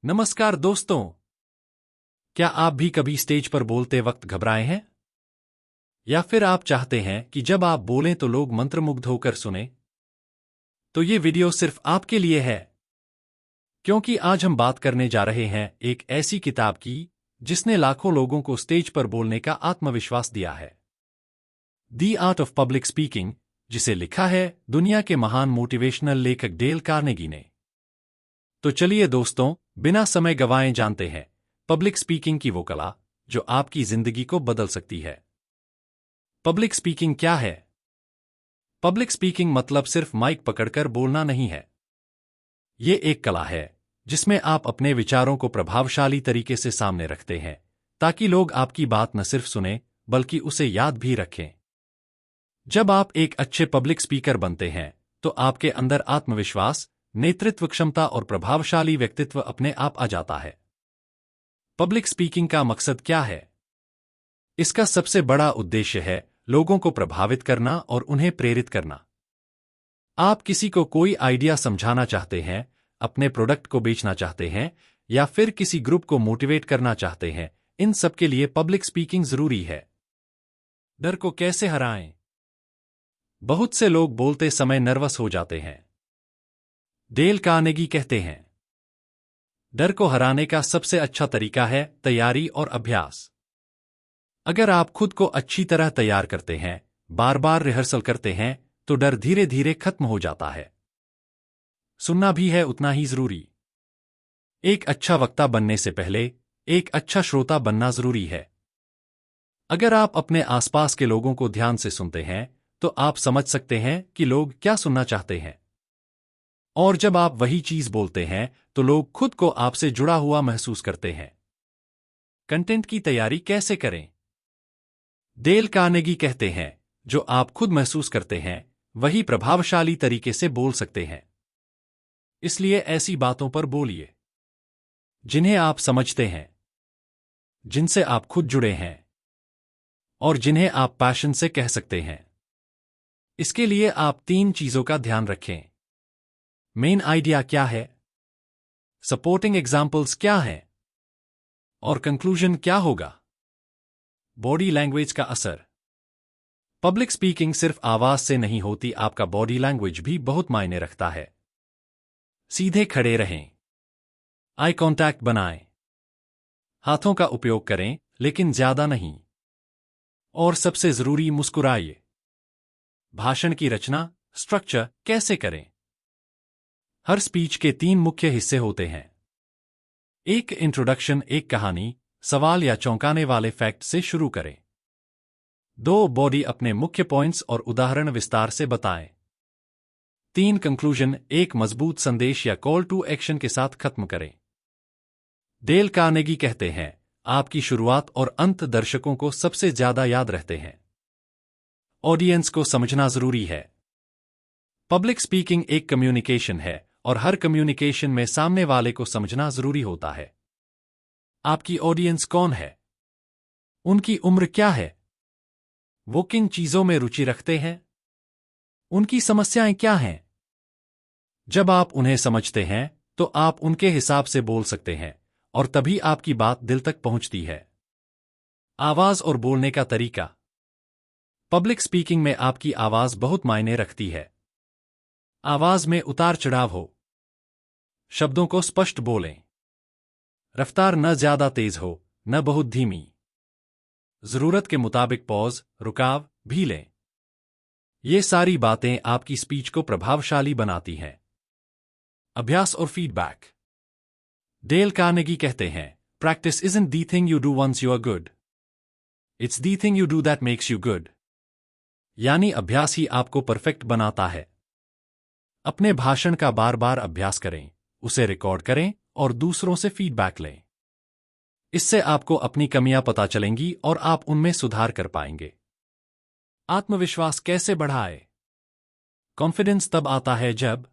नमस्कार दोस्तों। क्या आप भी कभी स्टेज पर बोलते वक्त घबराए हैं? या फिर आप चाहते हैं कि जब आप बोलें तो लोग मंत्रमुग्ध होकर सुने? तो ये वीडियो सिर्फ आपके लिए है, क्योंकि आज हम बात करने जा रहे हैं एक ऐसी किताब की जिसने लाखों लोगों को स्टेज पर बोलने का आत्मविश्वास दिया है। The art of public speaking, जिसे लिखा है दुनिया के महान मोटिवेशनल लेखक डेल कार्नेगी ने। तो चलिए दोस्तों, बिना समय गंवाए जानते हैं पब्लिक स्पीकिंग की वो कला जो आपकी जिंदगी को बदल सकती है। पब्लिक स्पीकिंग क्या है? पब्लिक स्पीकिंग मतलब सिर्फ माइक पकड़कर बोलना नहीं है। ये एक कला है जिसमें आप अपने विचारों को प्रभावशाली तरीके से सामने रखते हैं, ताकि लोग आपकी बात न सिर्फ सुने बल्कि उसे याद भी रखें। जब आप एक अच्छे पब्लिक स्पीकर बनते हैं तो आपके अंदर आत्मविश्वास, नेतृत्व क्षमता और प्रभावशाली व्यक्तित्व अपने आप आ जाता है। पब्लिक स्पीकिंग का मकसद क्या है? इसका सबसे बड़ा उद्देश्य है लोगों को प्रभावित करना और उन्हें प्रेरित करना। आप किसी को कोई आइडिया समझाना चाहते हैं, अपने प्रोडक्ट को बेचना चाहते हैं, या फिर किसी ग्रुप को मोटिवेट करना चाहते हैं, इन सब के लिए पब्लिक स्पीकिंग जरूरी है। डर को कैसे हराएं? बहुत से लोग बोलते समय नर्वस हो जाते हैं। डेल कार्नेगी कहते हैं, डर को हराने का सबसे अच्छा तरीका है तैयारी और अभ्यास। अगर आप खुद को अच्छी तरह तैयार करते हैं, बार बार रिहर्सल करते हैं, तो डर धीरे धीरे खत्म हो जाता है। सुनना भी है उतना ही जरूरी। एक अच्छा वक्ता बनने से पहले एक अच्छा श्रोता बनना जरूरी है। अगर आप अपने आसपास के लोगों को ध्यान से सुनते हैं तो आप समझ सकते हैं कि लोग क्या सुनना चाहते हैं। और जब आप वही चीज बोलते हैं तो लोग खुद को आपसे जुड़ा हुआ महसूस करते हैं। कंटेंट की तैयारी कैसे करें? डेल कार्नेगी कहते हैं, जो आप खुद महसूस करते हैं वही प्रभावशाली तरीके से बोल सकते हैं। इसलिए ऐसी बातों पर बोलिए जिन्हें आप समझते हैं, जिनसे आप खुद जुड़े हैं और जिन्हें आप पैशन से कह सकते हैं। इसके लिए आप 3 चीजों का ध्यान रखें। मेन आइडिया क्या है, सपोर्टिंग एग्जाम्पल्स क्या है, और कंक्लूजन क्या होगा। बॉडी लैंग्वेज का असर। पब्लिक स्पीकिंग सिर्फ आवाज से नहीं होती, आपका बॉडी लैंग्वेज भी बहुत मायने रखता है। सीधे खड़े रहें, आई कांटेक्ट बनाएं, हाथों का उपयोग करें लेकिन ज्यादा नहीं, और सबसे जरूरी मुस्कुराइए। भाषण की रचना, स्ट्रक्चर कैसे करें? हर स्पीच के 3 मुख्य हिस्से होते हैं। एक इंट्रोडक्शन, एक कहानी, सवाल या चौंकाने वाले फैक्ट से शुरू करें। 2 बॉडी, अपने मुख्य पॉइंट्स और उदाहरण विस्तार से बताएं। 3 कंक्लूजन, एक मजबूत संदेश या कॉल टू एक्शन के साथ खत्म करें। डेल कार्नेगी कहते हैं, आपकी शुरुआत और अंत दर्शकों को सबसे ज्यादा याद रहते हैं। ऑडियंस को समझना जरूरी है। पब्लिक स्पीकिंग एक कम्युनिकेशन है और हर कम्युनिकेशन में सामने वाले को समझना जरूरी होता है। आपकी ऑडियंस कौन है? उनकी उम्र क्या है? वो किन चीजों में रुचि रखते हैं? उनकी समस्याएं क्या हैं? जब आप उन्हें समझते हैं तो आप उनके हिसाब से बोल सकते हैं और तभी आपकी बात दिल तक पहुंचती है। आवाज और बोलने का तरीका। पब्लिक स्पीकिंग में आपकी आवाज बहुत मायने रखती है। आवाज में उतार चढ़ाव हो, शब्दों को स्पष्ट बोलें, रफ्तार न ज्यादा तेज हो न बहुत धीमी, जरूरत के मुताबिक पॉज, रुकाव भी लें। ये सारी बातें आपकी स्पीच को प्रभावशाली बनाती हैं। अभ्यास और फीडबैक। डेल कार्नेगी कहते हैं, practice isn't the thing you do once you are good, it's the thing you do that makes you good. यानी अभ्यास ही आपको परफेक्ट बनाता है। अपने भाषण का बार बार अभ्यास करें, उसे रिकॉर्ड करें और दूसरों से फीडबैक लें। इससे आपको अपनी कमियां पता चलेंगी और आप उनमें सुधार कर पाएंगे। आत्मविश्वास कैसे बढ़ाए? कॉन्फिडेंस तब आता है जब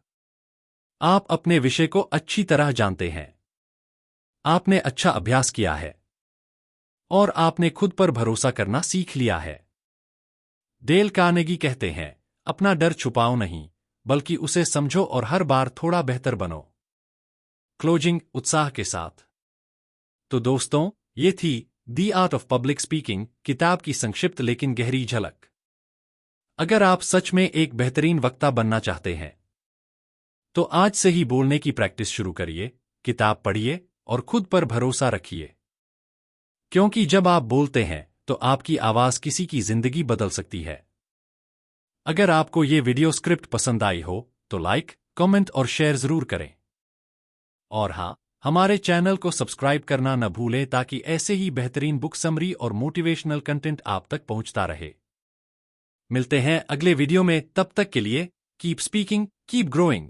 आप अपने विषय को अच्छी तरह जानते हैं, आपने अच्छा अभ्यास किया है और आपने खुद पर भरोसा करना सीख लिया है। डेल कार्नेगी कहते हैं, अपना डर छुपाओ नहीं, बल्कि उसे समझो और हर बार थोड़ा बेहतर बनो। क्लोजिंग उत्साह के साथ। तो दोस्तों, ये थी the art of public speaking किताब की संक्षिप्त लेकिन गहरी झलक। अगर आप सच में एक बेहतरीन वक्ता बनना चाहते हैं तो आज से ही बोलने की प्रैक्टिस शुरू करिए, किताब पढ़िए और खुद पर भरोसा रखिए। क्योंकि जब आप बोलते हैं तो आपकी आवाज किसी की जिंदगी बदल सकती है। अगर आपको ये वीडियो स्क्रिप्ट पसंद आई हो तो लाइक, कमेंट और शेयर जरूर करें। और हाँ, हमारे चैनल को सब्सक्राइब करना न भूलें ताकि ऐसे ही बेहतरीन बुक समरी और मोटिवेशनल कंटेंट आप तक पहुंचता रहे। मिलते हैं अगले वीडियो में, तब तक के लिए कीप स्पीकिंग, कीप ग्रोइंग।